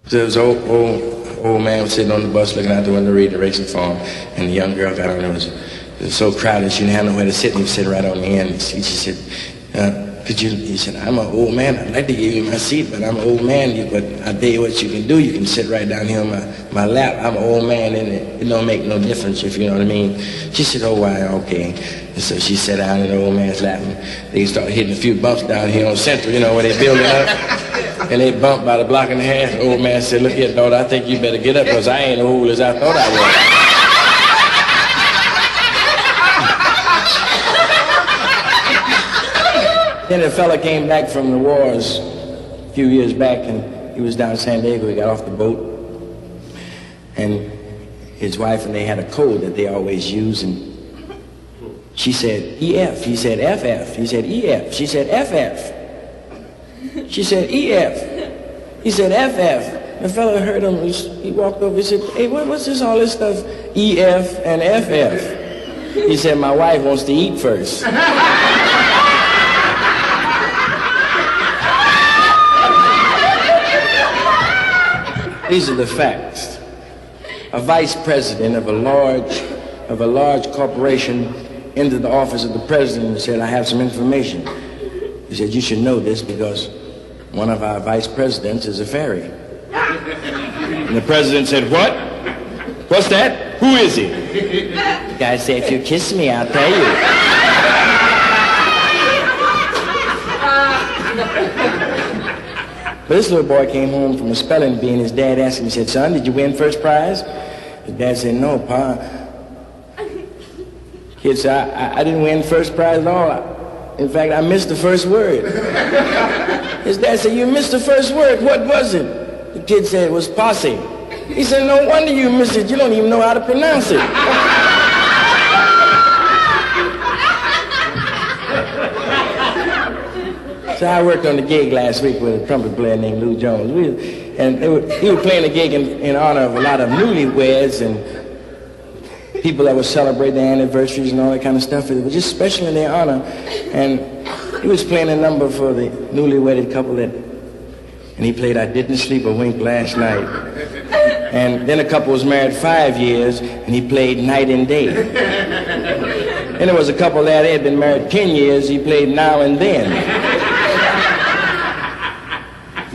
So there was an old man was sitting on the bus looking out the window reading the racing form, and the young girl got on. It was so crowded she didn't have nowhere to sit, and he was sitting right on the end. She said, he said, I'm an old man. I'd like to give you my seat, but I'm an old man. But I'll tell you what you can do. You can sit right down here on my lap. I'm an old man, and it don't make no difference, if you know what I mean. She said, oh, why, okay. And so she sat down in the old man's lap, and they started hitting a few bumps down here on Central, you know, where they building up. And they bumped about a block and a half. The old man said, look here, daughter, I think you better get up, because I ain't old as I thought I was. Then a fella came back from the wars a few years back, and he was down in San Diego. He got off the boat, and his wife and they had a code that they always use, and she said EF. He said FF. He said EF. She said FF. She said EF. He said FF. The fella heard him. He walked over. He said, hey, what's this, all this stuff, EF and FF? He said, my wife wants to eat first. These are the facts. A vice president of a large corporation entered the office of the president and said, I have some information. He said, you should know this because one of our vice presidents is a fairy. And the president said, what? What's that? Who is he? The guy said, if you kiss me, I'll tell you. But this little boy came home from a spelling bee, and his dad asked him, he said, son, did you win first prize? His dad said, no, Pa. Kid said, I didn't win first prize at all. In fact, I missed the first word. His dad said, you missed the first word. What was it? The kid said, it was posse. He said, no wonder you missed it. You don't even know how to pronounce it. So I worked on the gig last week with a trumpet player named Lou Jones. He was playing a gig in honor of a lot of newlyweds and people that would celebrate their anniversaries and all that kind of stuff. It was just special in their honor. And he was playing a number for the newly wedded couple and he played I Didn't Sleep a Wink Last Night. And then a couple was married 5 years, and he played Night and Day. Then there was a couple that had been married 10 years, he played Now and Then.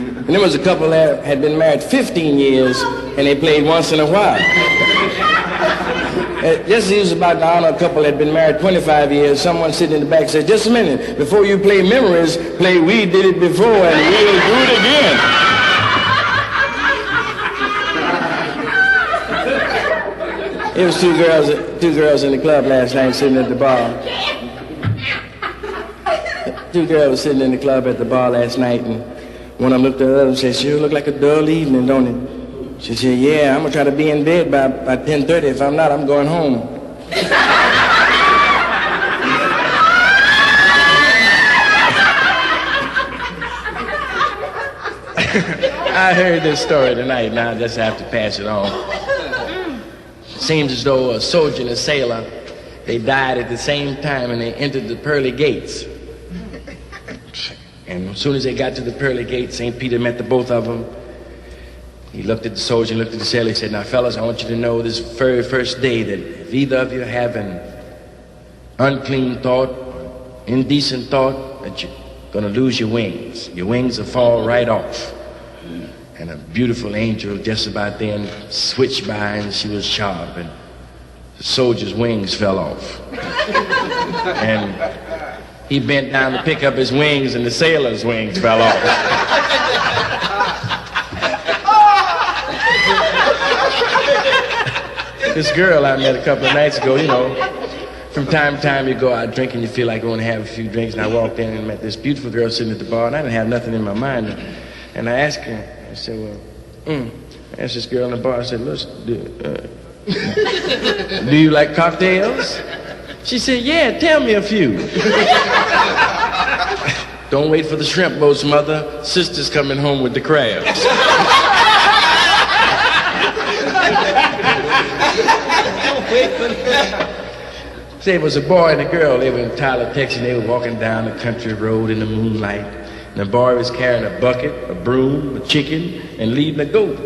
And there was a couple that had been married 15 years, and they played Once in a While. Just as he was about to honor a couple that had been married 25 years, someone sitting in the back said, just a minute, before you play Memories, play We Did It Before and We'll Do It Again. There was two girls in the club last night sitting at the bar. Two girls were sitting in the club at the bar last night, and one of them looked at the other and said, sure look like a dull evening, don't it? She said, yeah, I'm going to try to be in bed by 10:30. If I'm not, I'm going home. I heard this story tonight, and I just have to pass it on. Seems as though a soldier and a sailor, they died at the same time, and they entered the pearly gates. And as soon as they got to the pearly gates, St. Peter met the both of them. He looked at the soldier and looked at the sailor. He said, now, fellas, I want you to know this very first day that if either of you have an unclean thought, indecent thought, that you're going to lose your wings. Your wings will fall right off. And a beautiful angel just about then switched by, and she was sharp, and the soldier's wings fell off. And he bent down to pick up his wings, and the sailor's wings fell off. This girl I met a couple of nights ago, you know, from time to time you go out drinking, you feel like going to have a few drinks, and I walked in and met this beautiful girl sitting at the bar, and I didn't have nothing in my mind. And I asked her, I said, well, I asked this girl in the bar, I said, listen, do you like cocktails? She said, yeah, tell me a few. Don't wait for the shrimp boats, mother. Sister's coming home with the crabs. Say it was a boy and a girl. They were in Tyler, Texas, and they were walking down the country road in the moonlight. And the boy was carrying a bucket, a broom, a chicken, and leading a goat.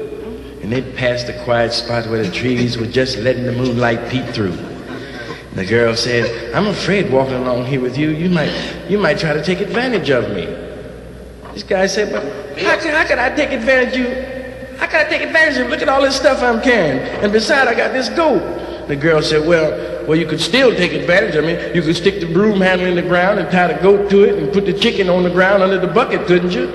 And they passed a quiet spot where the trees were just letting the moonlight peek through. And the girl said, I'm afraid walking along here with you, you might try to take advantage of me. This guy said, but how could I take advantage of you? How could I take advantage of you? Look at all this stuff I'm carrying. And besides, I got this goat. The girl said, well, you could still take advantage of me. You could stick the broom handle in the ground and tie the goat to it and put the chicken on the ground under the bucket, couldn't you?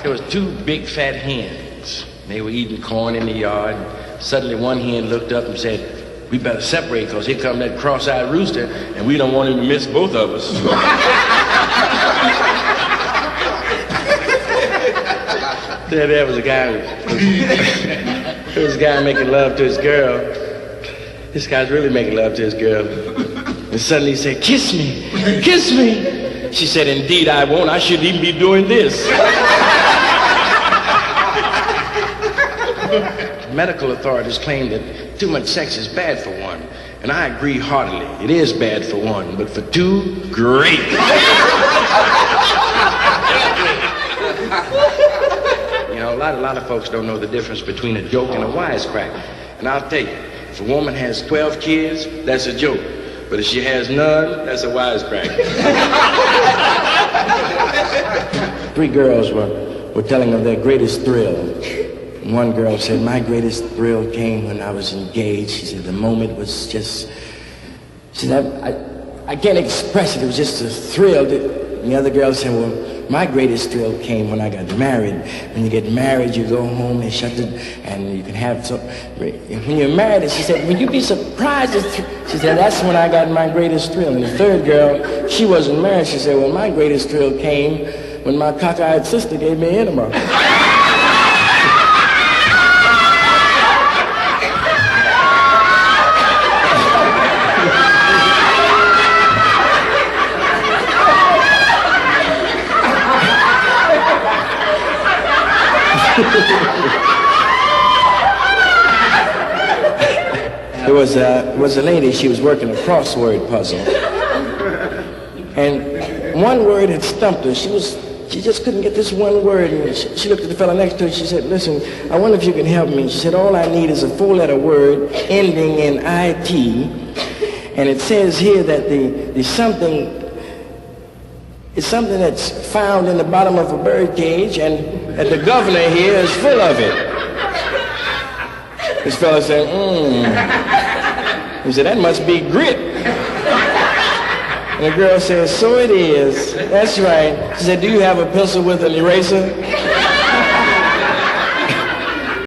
There was two big fat hens. They were eating corn in the yard. Suddenly one hen looked up and said, we better separate because here come that cross-eyed rooster and we don't want him to miss both of us. There was a guy there was a guy making love to his girl. This guy's really making love to his girl. And suddenly he said, kiss me, kiss me. She said, indeed I won't. I shouldn't even be doing this. Medical authorities claim that too much sex is bad for one. And I agree heartily. It is bad for one, but for two, great. You know, a lot of folks don't know the difference between a joke and a wisecrack. And I'll tell you, if a woman has 12 kids, that's a joke. But if she has none, that's a wisecrack. 3 girls were telling of their greatest thrill. One girl said, my greatest thrill came when I was engaged. She said, the moment was just, she said, I can't express it. It was just a thrill. And the other girl said, well, my greatest thrill came when I got married. When you get married, you go home and shut it, and you can have some, when you're married, she said, will you be surprised? She said, that's when I got my greatest thrill. And the third girl, she wasn't married. She said, well, my greatest thrill came when my cockeyed sister gave me an enema. There was a lady, she was working a crossword puzzle. And one word had stumped her. She just couldn't get this one word. And she looked at the fellow next to her. She said, listen, I wonder if you can help me. She said, all I need is a 4-letter word ending in IT. And it says here that the something is something that's found in the bottom of a bird cage, and that the governor here is full of it. This fellow said, He said, that must be grit. And the girl said, so it is. That's right. She said, do you have a pencil with an eraser?